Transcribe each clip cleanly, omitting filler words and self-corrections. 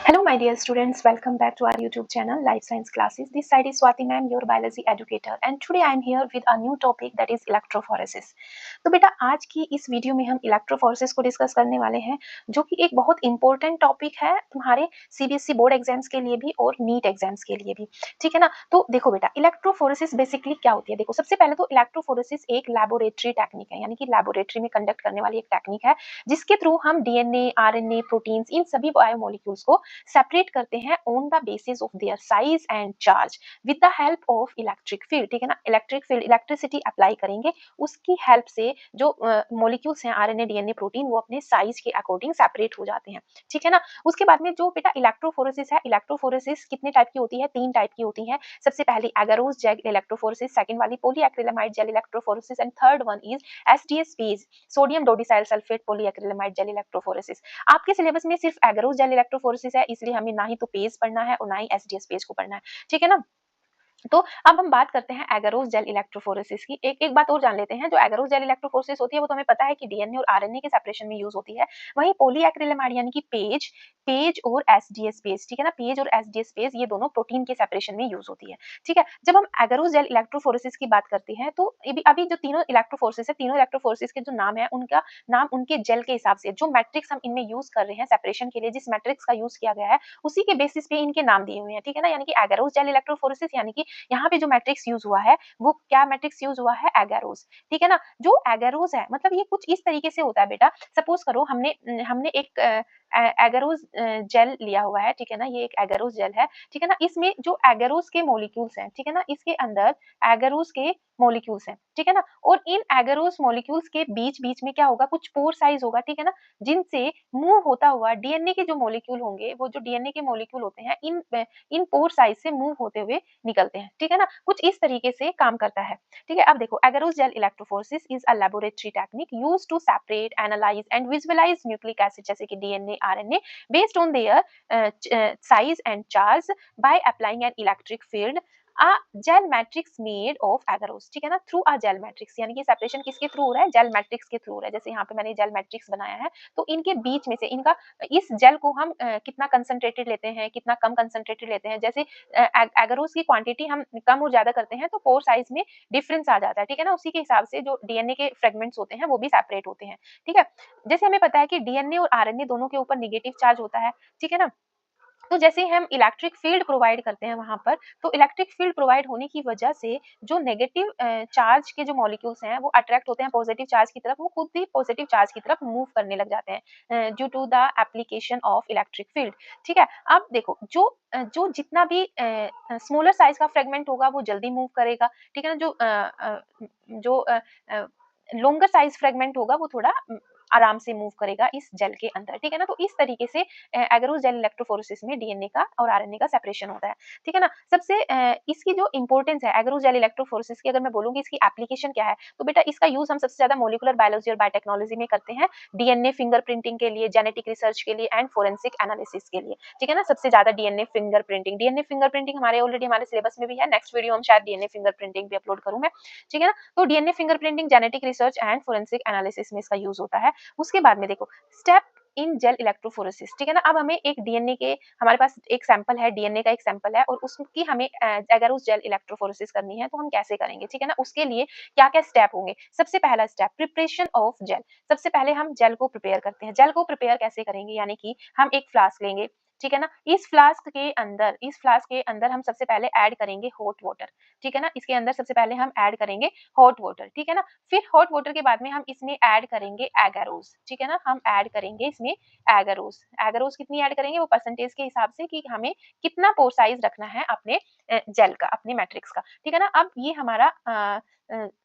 Hello, my dear students. Welcome back to our YouTube channel, Life Science Classes. This side is Swati ma'am, your biology educator, and today I am here with a new topic that is electrophoresis. तो बेटा आज की इस video में हम electrophoresis को discuss करने वाले हैं, जो कि एक बहुत इंपॉर्टेंट टॉपिक है तुम्हारे सीबीएसई बोर्ड एग्जाम्स के लिए भी और नीट एग्जाम्स के लिए भी। ठीक है ना। तो देखो बेटा, इलेक्ट्रोफोरेसिस बेसिकली क्या होती है। देखो, सबसे पहले तो इलेक्ट्रोफोरेसिस एक लैबोरेटरी टेक्निक है, यानी कि लैबोरेटरी में कंडक्ट करने वाली एक टेक्निक है, जिसके थ्रू हम डीएनए, आरएनए, प्रोटीन्स, इन सभी बायोमोलिक्यूल्स को सेपरेट करते हैं on the basis of their size and charge with the help of electric field. ठीक है ना। इलेक्ट्रिक फील्ड, इलेक्ट्रिसिटी अप्लाई करेंगे, उसकी हेल्प से जो मॉलिक्यूल्स हैं आरएनए, डीएनए, प्रोटीन, वो अपने साइज के अकॉर्डिंग सेपरेट हो जाते हैं। ठीक है ना। उसके बाद में जो बेटा इलेक्ट्रोफोरेसिस है, इलेक्ट्रोफोरेसिस कितने टाइप की होती है? 3 टाइप की होती है। सबसे पहली एगारोस जेल इलेक्ट्रोफोरेसिस, सेकंड वाली polyacrylamide gel electrophoresis, and third one is SDS PAGE, sodium dodecyl sulphate polyacrylamide gel electrophoresis. आपके सिलेबस में सिर्फ एगारोस जेल इलेक्ट्रोफोरेसिस है, इसलिए हमें ना ही तो पेज पढ़ना है और ना ही एसडीएस पेज को पढ़ना है। ठीक है ना। तो अब हम बात करते हैं एगारोस जेल इलेक्ट्रोफोरेसिस की। एक बात और जान लेते हैं, जो एगारोस जेल इलेक्ट्रोफोरेसिस होती है वो तो हमें पता है कि डीएनए और आरएनए के सेपरेशन में यूज होती है। वहीं पॉलीएक्रिलामाइड यानी कि पेज पेज और एसडीएस पेज, ठीक है ना, पेज और एसडीएस पेज ये दोनों प्रोटीन के सेपरेशन में यूज होती है। ठीक है। जब हम एगारोस जेल इलेक्ट्रोफोरेसिस की बात करते हैं तो अभी जो तीनों इलेक्ट्रोफोरेसिस है, तीनों इलेक्ट्रोफोरेसिस के जो नाम है, उनका नाम उनके जेल के हिसाब से, जो मैट्रिक्स हम इनमें यूज कर रहे हैं सेपरेशन के लिए, जिस मैट्रिक्स का यूज किया गया है उसी के बेसिस पे इनके नाम दिए हुए हैं। ठीक है ना। यानी कि एगारोस जेल इलेक्ट्रोफोरेसिस यानी कि यहाँ पे जो मैट्रिक्स यूज हुआ है वो क्या मैट्रिक्स यूज हुआ है? एगारोस। ठीक है ना। जो एगारोस है मतलब ये कुछ इस तरीके से होता है बेटा। सपोज करो हमने हमने एक एगारोस जेल लिया हुआ है। ठीक है ना। ये एक एगारोस जेल है। ठीक है ना। इसमें जो एगारोस के मॉलिक्यूल्स हैं, ठीक है ना, इसके अंदर एगारोस के मॉलिक्यूल्स हैं। ठीक है ना। और इन एगारोस मॉलिक्यूल्स के बीच बीच में क्या होगा? कुछ पोर साइज होगा। ठीक है ना। जिनसे मूव होता हुआ डीएनए के जो मॉलिक्यूल होंगे, वो जो डीएनए के मॉलिक्यूल होते हैं, इन पोर साइज से मूव होते हुए निकलते हैं। ठीक है ना। कुछ इस तरीके से काम करता है। ठीक है। अब देखो, agarose gel electrophoresis is a laboratory technique used to separate, analyze and visualize nucleic acid, जैसे कि DNA, RNA, based on their size and charge by applying an electric field, a gel matrix made of agarose। ठीक है ना। Through a jail matrix, यानी कि separation किसके through हो रहा है? जेल मैट्रिक्स के थ्रू हो रहा है। जैसे यहाँ पे मैंने जेल मैट्रिक्स बनाया है, तो इनके बीच में से इनका इस जेल को हम कितना कंसंट्रेटेड लेते हैं, कितना कम कंसंट्रेटेड लेते हैं, जैसे एगारोस की क्वांटिटी हम कम और ज्यादा करते हैं तो पोर साइज में डिफरेंस आ जाता है। ठीक है ना। उसी के हिसाब से जो डीएनए के फ्रेगमेंट्स होते हैं वो भी सेपरेट होते हैं। ठीक है। जैसे हमें पता है कि डीएनए और आरएनए दोनों के ऊपर नेगेटिव चार्ज होता है। ठीक है ना। तो जैसे ही हम इलेक्ट्रिक फील्ड प्रोवाइड करते हैं वहां पर, तो इलेक्ट्रिक फील्ड प्रोवाइड होने की वजह से जो नेगेटिव चार्ज के जो मॉलिक्यूल्स हैं वो अट्रैक्ट होते हैं पॉजिटिव चार्ज की तरफ, वो खुद भी पॉजिटिव चार्ज की तरफ मूव करने लग जाते हैं due to the application of electric field. ठीक है। अब देखो, जो जितना भी स्मॉलर साइज का फ्रेगमेंट होगा वो जल्दी मूव करेगा। ठीक है ना। जो लोंगर साइज फ्रेगमेंट होगा वो थोड़ा आराम से मूव करेगा इस जेल के अंदर। ठीक है ना। तो इस तरीके से एगारोस जेल इलेक्ट्रोफोरेसिस में डीएनए का और आरएनए का सेपरेशन होता है। ठीक है ना। सबसे इसकी जो इंपॉर्टेंस है एगारोस जेल इलेक्ट्रोफोरेसिस की, अगर मैं बोलूंगी इसकी एप्लीकेशन क्या है, तो बेटा इसका यूज हम सबसे ज्यादा मोलिकुलर बायोलॉजी और बायोटेक्नोलॉजी में करते हैं, डीएनए फिंगरप्रिंटिंग के लिए, जेनेटिक रिसर्च के लिए, एंड फोरेंसिक एनालिसिस के लिए। ठीक है ना। सबसे ज्यादा डीएनए फिंगरप्रिंटिंग हमारे ऑलरेडी हमारे सिलेबस में भी है। नेक्स्ट वीडियो हम शायद डीएनए फिंगरप्रिंटिंग भी अपलोड करूँ मैं। ठीक है ना। तो DNA fingerprinting, genetic research and forensic analysis में इसका यूज होता है। उसके बाद में देखो, स्टेप इन जेल इलेक्ट्रोफोरेसिस। ठीक है ना। अब हमें एक डीएनए के, हमारे पास एक सैंपल है, डीएनए का एक सैंपल है, और उसकी हमें एगारोस जेल इलेक्ट्रोफोरेसिस करनी है, तो हम कैसे करेंगे? ठीक है ना। उसके लिए क्या क्या स्टेप होंगे? सबसे पहला स्टेप, प्रिपरेशन ऑफ जेल। सबसे पहले हम जेल को प्रिपेयर करते हैं। जेल को प्रिपेयर कैसे करेंगे? यानी कि हम एक फ्लास्क लेंगे। ठीक है ना। इस फ्लास्क के अंदर हम सबसे पहले ऐड करेंगे हॉट वाटर। ठीक है ना। इसके अंदर सबसे पहले हम ऐड करेंगे हॉट वाटर। ठीक है ना। फिर हॉट वाटर के बाद में हम इसमें ऐड करेंगे एगारोस। ठीक है ना। हम ऐड करेंगे इसमें एगारोस। एगारोस कितनी ऐड करेंगे? वो परसेंटेज के हिसाब से कि हमें कितना पोर साइज रखना है अपने जेल का, अपने मैट्रिक्स का। ठीक है ना। अब ये हमारा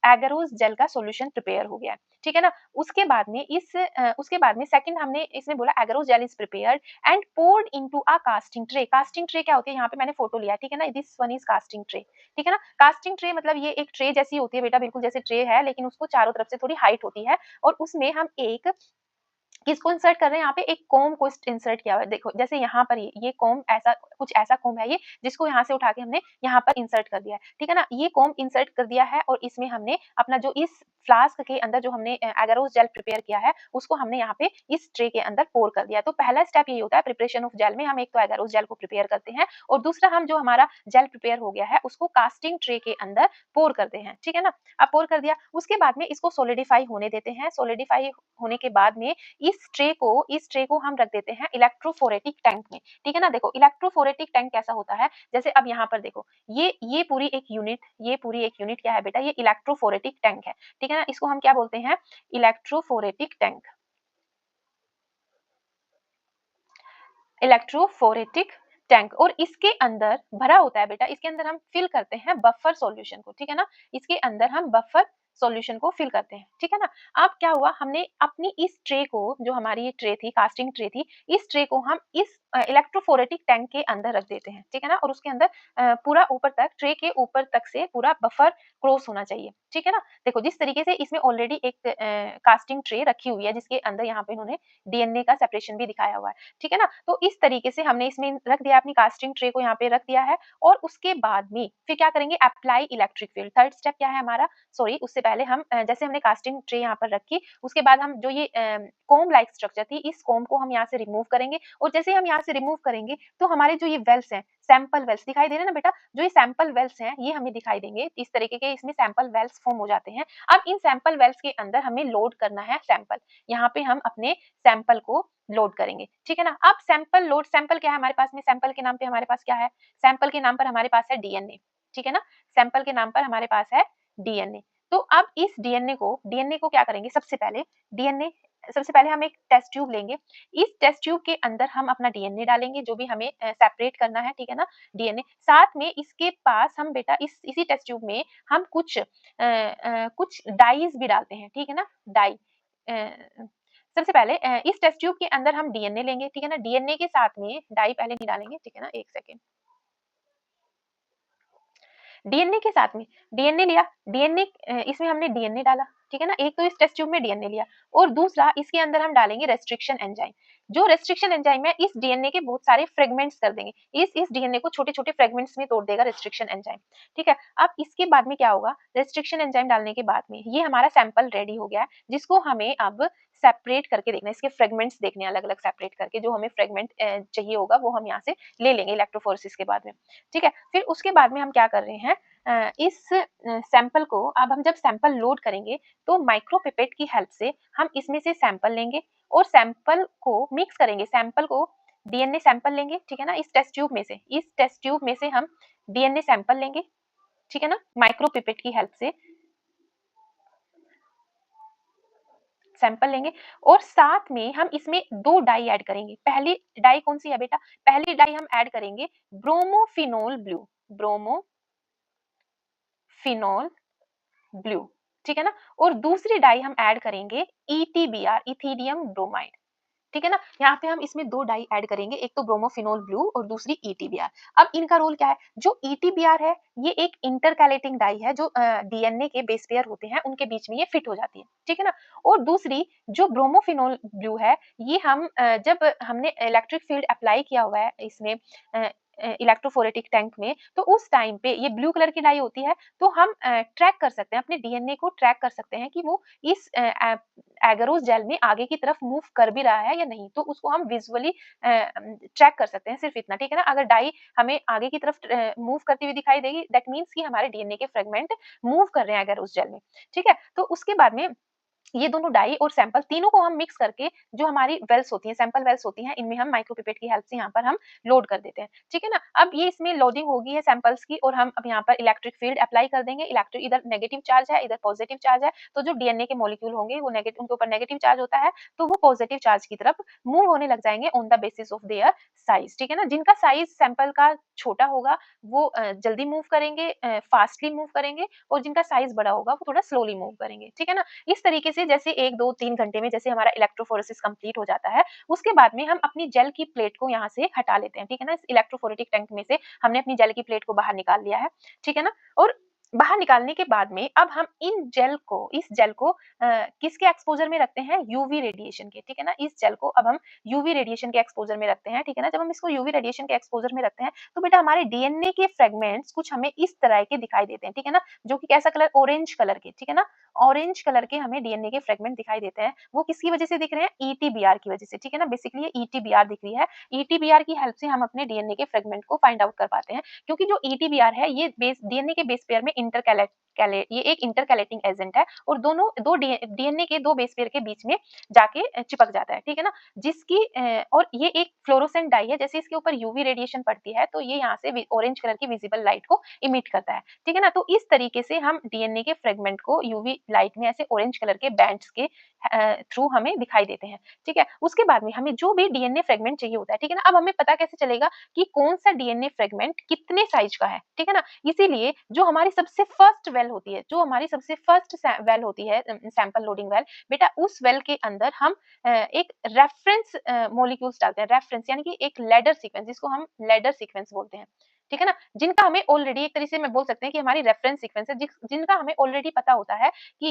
एगारोस जेल का सॉल्यूशन प्रिपेयर हो गया है। ठीक है ना। उसके बाद में सेकंड हमने इसमें बोला agarose gel is prepared and poured into a casting tray. Casting tray क्या होती है? यहाँ पे मैंने फोटो लिया है। ठीक है ना। This one is casting tray. ठीक है ना। कास्टिंग ट्रे मतलब ये एक ट्रे जैसी होती है बेटा, बिल्कुल जैसे ट्रे है, लेकिन उसको चारों तरफ से थोड़ी हाइट होती है, और उसमें हम एक किसको इंसर्ट कर रहे हैं यहाँ पे, एक कोम्ब को इंसर्ट किया हुआ है। देखो जैसे यहाँ पर ये कोम्ब ऐसा कुछ ऐसा कोम्ब है ये, जिसको यहाँ से उठा के हमने यहाँ पर इंसर्ट कर दिया है, ठीक है ना। ये कोम्ब इंसर्ट कर दिया है और इसमें हमने अपना जो इस फ्लास्क के अंदर जो हमने एगारोस जेल प्रिपेयर किया है उसको हमने यहाँ पे इस ट्रे के अंदर पोर कर दिया। तो पहला स्टेप ये होता है प्रिपरेशन ऑफ जेल में, हम एक तो एगारोस जेल को प्रिपेयर करते हैं और दूसरा हम जो हमारा जेल प्रिपेयर हो गया है उसको कास्टिंग ट्रे के अंदर पोर करते हैं, ठीक है ना। अब पोर कर दिया, उसके बाद में इसको सोलिडिफाई होने देते हैं। सोलिडिफाई होने के बाद में इस ट्रे को हम रख देते हैं इलेक्ट्रोफोरेटिक टैंक में, ठीक है ना। देखो इलेक्ट्रोफोरेटिक टैंक कैसा होता है, जैसे अब यहाँ पर देखो ये पूरी एक यूनिट क्या है बेटा, ये इलेक्ट्रोफोरेटिक टैंक है, ठीक है ना। इसको हम क्या बोलते हैं, इलेक्ट्रोफोरेटिक टैंक। इलेक्ट्रोफोरेटिक टैंक, और इसके अंदर भरा होता है बेटा, इसके अंदर हम फिल करते हैं बफर सॉल्यूशन को, ठीक है ना। इसके अंदर हम बफर सॉल्यूशन को फिल करते हैं, ठीक है ना। अब क्या हुआ, हमने अपनी इस ट्रे को, जो हमारी ये ट्रे थी, कास्टिंग ट्रे थी, इस ट्रे को हम इस इलेक्ट्रोफोरेटिक टैंक के अंदर रख देते हैं, ठीक है ना। और उसके अंदर पूरा ऊपर तक, ट्रे के ऊपर तक से पूरा बफर क्रॉस होना चाहिए, ठीक है ना। देखो जिस तरीके से इसमें ऑलरेडी एक कास्टिंग ट्रे रखी हुई है जिसके अंदर यहाँ पे इन्होंने डीएनए का सेपरेशन भी दिखाया हुआ है, ठीक है ना। तो इस तरीके से हमने इसमें रख दिया, अपनी कास्टिंग ट्रे को यहाँ पे रख दिया है। और उसके बाद में फिर क्या करेंगे, apply electric field. Third step क्या है हमारा, सॉरी उससे पहले हम जैसे हमने कास्टिंग ट्रे यहाँ पर रखी, उसके बाद हम जो ये कोम्ब लाइक स्ट्रक्चर थी, इस कोम्ब को हम यहाँ से रिमूव करेंगे। और जैसे हम यहाँ से रिमूव करेंगे तो हमारे जो ये वेल्स हैं, सैंपल वेल्स दिखाई दे रहे हैं ना बेटा, जो ये सैंपल वेल्स हैं ये हमें दिखाई देंगे, इस तरीके के इसमें सैंपल वेल्स फॉर्म हो जाते हैं। अब इन सैंपल वेल्स के अंदर हमें लोड करना है सैंपल, यहाँ पे हम अपने सैंपल को लोड करेंगे, ठीक है ना। अब सैंपल लोड, सैंपल क्या है हमारे पास में, सैंपल के नाम पे हमारे पास क्या है, सैंपल के नाम पर हमारे पास है डीएनए, ठीक है ना। सैंपल के नाम पर हमारे पास है डीएनए। तो अब इस डीएनए को क्या करेंगे, डीएनए सबसे पहले हम एक टेस्ट ट्यूब लेंगे। इस टेस्ट ट्यूब के अंदर हम अपना डीएनए डालेंगे, जो भी हमें सेपरेट करना है, ठीक है ना, डीएनए। साथ में इसके पास हम बेटा इसी टेस्ट ट्यूब में हम कुछ डाइज भी डालते हैं, ठीक है ना, डाई। सबसे पहले इस टेस्ट ट्यूब के अंदर हम डीएनए लेंगे, ठीक है ना। डीएनए के साथ में डाई पहले नहीं डालेंगे, ठीक है ना, एक सेकेंड। डीएनए के साथ में डीएनए लिया, डीएनए इसमें हमने डीएनए डाला, ठीक है ना। एक तो इस टेस्ट ट्यूब में डीएनए लिया और दूसरा इसके अंदर हम डालेंगे रेस्ट्रिक्शन एंजाइम। जो रेस्ट्रिक्शन एंजाइम है, इस डीएनए के बहुत सारे फ्रेगमेंट्स कर देंगे, इस डीएनए को छोटे-छोटे फ्रेगमेंट्स में तोड़ देगा रेस्ट्रिक्शन एंजाइम, ठीक है। अब इसके बाद में क्या होगा, रेस्ट्रिक्शन एंजाइम डालने के बाद में ये हमारा सैंपल रेडी हो गया है, जिसको हमें अब सेपरेट करके देखना है, इसके फ्रेगमेंट्स देखने हैं अलग-अलग सेपरेट करके, जो हमें फ्रेगमेंट चाहिए होगा वो हम यहाँ से ले लेंगे इलेक्ट्रोफोरेसिस के बाद में, ठीक है। फिर उसके बाद में हम क्या कर रहे हैं, इस सैंपल को, अब हम जब सैंपल लोड करेंगे तो माइक्रोपिपेट की हेल्प से हम इसमें से सैंपल लेंगे और सैंपल को मिक्स करेंगे, सैंपल को डीएनए सैंपल लेंगे, ठीक है ना। इस टेस्ट ट्यूब में से हम डीएनए सैंपल लेंगे, ठीक है ना, माइक्रोपिपेट की हेल्प से सैंपल लेंगे। और साथ में हम इसमें 2 डाई ऐड करेंगे। पहली डाई कौन सी है बेटा, पहली डाई हम ऐड करेंगे ब्रोमोफिनोल ब्लू, ठीक है ना। और दूसरी डाई हम ऐड करेंगे ईटीबीआर, इथीडियम ब्रोमाइड, ठीक है ना। यहाँ पे हम इसमें 2 डाई ऐड करेंगे, एक तो ब्रोमोफिनोल ब्लू और दूसरी ईटीबीआर। अब इनका रोल क्या है, जो ईटीबीआर है ये एक इंटरकैलेटिंग डाई है, जो डीएनए के बेस पेयर होते हैं उनके बीच में ये फिट हो जाती है, ठीक है ना। और दूसरी जो ब्रोमोफिनोल ब्लू है, ये हम जब हमने इलेक्ट्रिक फील्ड अप्लाई किया हुआ है इसमें इलेक्ट्रोफोरेटिक टैंक में, तो उस टाइम पे ये ब्लू कलर की डाई होती है, तो हम ट्रैक कर सकते हैं, अपने डीएनए को ट्रैक कर सकते हैं कि वो इस एगरोस जेल में आगे की तरफ मूव कर भी रहा है या नहीं, तो उसको हम विजुअली ट्रैक कर सकते हैं, सिर्फ इतना, ठीक है ना। अगर डाई हमें आगे की तरफ मूव करती हुई दिखाई देगी, दैट मीन्स कि हमारे डीएनए के फ्रेगमेंट मूव कर रहे हैं एगरोस जेल में, ठीक है। तो उसके बाद में ये दोनों डाई और सैंपल तीनों को हम मिक्स करके, जो हमारी वेल्स होती हैं, सैंपल वेल्स होती हैं, इनमें हम माइक्रोपिपेट की हेल्प से यहाँ पर हम लोड कर देते हैं, ठीक है ना। अब ये इसमें लोडिंग होगी है सैंपल्स की, और हम अब यहाँ पर इलेक्ट्रिक फील्ड अप्लाई कर देंगे। इलेक्ट्रिक, इधर नेगेटिव चार्ज है, इधर पॉजिटिव चार्ज है, तो जो डीएनए के मॉलिक्यूल होंगे वो नेगेटिव, उनके ऊपर नेगेटिव चार्ज होता है, तो वो पॉजिटिव चार्ज की तरफ मूव होने लग जाएंगे on the basis of their size, ठीक है ना। जिनका साइज सैंपल का छोटा होगा वो जल्दी मूव करेंगे, फास्टली मूव करेंगे, और जिनका साइज बड़ा होगा वो थोड़ा स्लोली मूव करेंगे, ठीक है ना। इस तरीके से जैसे 1, 2, 3 घंटे में जैसे हमारा इलेक्ट्रोफोरेसिस कंप्लीट हो जाता है, उसके बाद में हम अपनी जेल की प्लेट को यहाँ से हटा लेते हैं, ठीक है ना। इस इलेक्ट्रोफोरेटिक टैंक में से हमने अपनी जेल की प्लेट को बाहर निकाल लिया है, ठीक है ना। और बाहर निकालने के बाद में अब हम इस जेल को किसके एक्सपोजर में रखते हैं? यूवी रेडिएशन के, ठीक है ना? इस जेल को अब हम यूवी रेडिएशन के एक्सपोजर में रखते हैं, ठीक है ना? जब हम इसको यूवी रेडिएशन के एक्सपोजर में रखते हैं, तो बेटा हमारे डीएनए के फ्रेगमेंट्स कुछ हमें इस तरह के दिखाई देते हैं, ठीक है ना? जो कि कैसा कलर? ऑरेंज कलर के, ठीक है ना? ऑरेंज कलर के हमें डीएनए के फ्रेगमेंट दिखाई देते हैं। वो किसकी वजह से दिख रहे हैं? ईटीबीआर की वजह से, ठीक है ना? बेसिकली ये ईटीबीआर दिख रही है। ईटीबीआर की हेल्प से हम अपने डीएनए के फ्रेगमेंट को फाइंड आउट कर पाते हैं, क्योंकि जो ईटीबीआर है ये बेस डीएनए के बेस पेयर में ये एक इंटरकैलेटिंग एजेंट है और दोनों दो डीएनए के दो बेस पेयर के बीच में जाके चिपक जाता है, ठीक है ना? और ये एक फ्लोरोसेंट डाई है, जैसे इसके ऊपर यूवी रेडिएशन पड़ती है तो ये यहाँ से ऑरेंज कलर की विजिबल लाइट को इमिट करता है, ठीक है ना? तो इस तरीके से हम डीएनए के फ्रेगमेंट को यूवी लाइट में ऐसे ऑरेंज कलर के बैंड्स के थ्रू हमें दिखाई देते हैं, ठीक है? उसके बाद में हमें जो भी डीएनए फ्रेगमेंट चाहिए होता है, ठीक है ना? अब हमें पता कैसे चलेगा कि कौन सा डीएनए फ्रेगमेंट कितने साइज का है, ठीक है ना? इसीलिए जो हमारी सबसे फर्स्ट वेल होती है, जो हमारी सबसे फर्स्ट वेल होती है, सैंपल लोडिंग वेल, बेटा उस वेल के अंदर हम एक रेफरेंस मॉलिक्यूल्स डालते हैं, रेफरेंस यानी कि एक लैडर सीक्वेंस, जिसको हम लैडर सीक्वेंस बोलते हैं, ठीक है ना? जिनका हमें ऑलरेडी एक तरीके से मैं बोल सकते हैं कि हमारी रेफरेंस सीक्वेंस है, जिनका हमें ऑलरेडी पता होता है कि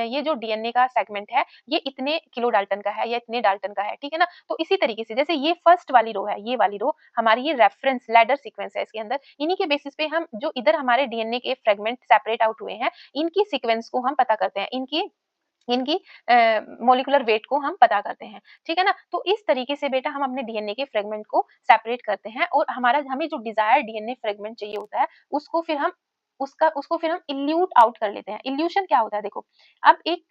ये जो डीएनए का सेगमेंट है, ये इतने किलो डाल्टन का है या इतने डाल्टन का है, ठीक है ना? तो इसी तरीके से जैसे ये फर्स्ट वाली रो है, ये वाली रो हमारी ये रेफरेंस लैडर सीक्वेंस है, इसके अंदर इन्हीं के बेसिस पे हम जो इधर हमारे डीएनए के फ्रेगमेंट सेपरेट आउट हुए हैं, इनकी सीक्वेंस को हम पता करते हैं, इनकी इनकी मॉलिक्यूलर वेट को हम पता करते हैं, ठीक है ना? तो इस तरीके से बेटा हम अपने डीएनए के फ्रेगमेंट को सेपरेट करते हैं और हमें जो डिजायर्ड डीएनए फ्रेगमेंट चाहिए होता है, उसको फिर हम इल्यूट आउट कर लेते हैं। इल्यूशन क्या होता है देखो, अब एक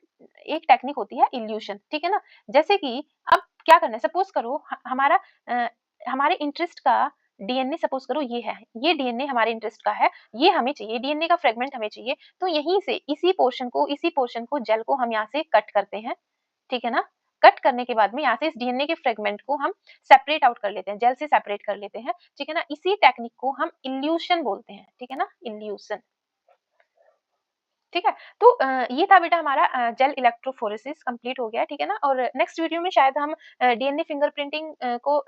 एक टेक्निक होती है इल्यूशन, ठीक है ना? जैसे कि अब क्या करना है, सपोज करो अ, हमारे इंटरेस्ट का डीएनए सपोज करो ये है, ये डीएनए हमारे इंटरेस्ट का है, ये हमें चाहिए, डीएनए का फ्रेगमेंट हमें चाहिए, तो यहीं से इसी पोर्शन को जेल को हम यहाँ से कट करते हैं, ठीक है ना? कट करने के बाद में यहाँ से इस डीएनए के फ्रेगमेंट को हम सेपरेट आउट कर लेते हैं, जेल से सेपरेट कर लेते हैं, ठीक है ना? इसी टेक्निक को हम इल्यूशन बोलते हैं, ठीक है ना? इल्यूशन, ठीक है? तो ये था बेटा हमारा जेल इलेक्ट्रोफोरेसिस कंप्लीट हो गया, ठीक है ना? और नेक्स्ट वीडियो में शायद हम डीएनए फिंगरप्रिंटिंग को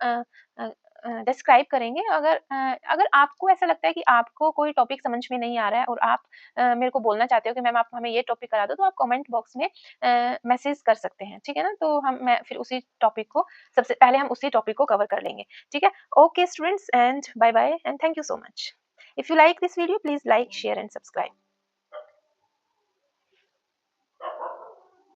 डिस्क्राइब करेंगे। अगर आपको ऐसा लगता है कि आपको कोई टॉपिक समझ में नहीं आ रहा है और आप मेरे को बोलना चाहते हो कि मैम आप हमें ये टॉपिक करा दो, तो आप कमेंट बॉक्स में मैसेज कर सकते हैं, ठीक है ना? तो मैं फिर उसी टॉपिक को सबसे पहले हम उसी टॉपिक को कवर कर लेंगे, ठीक है? Okay students, and bye bye and thank you so much. If you like this video, please like, share and subscribe.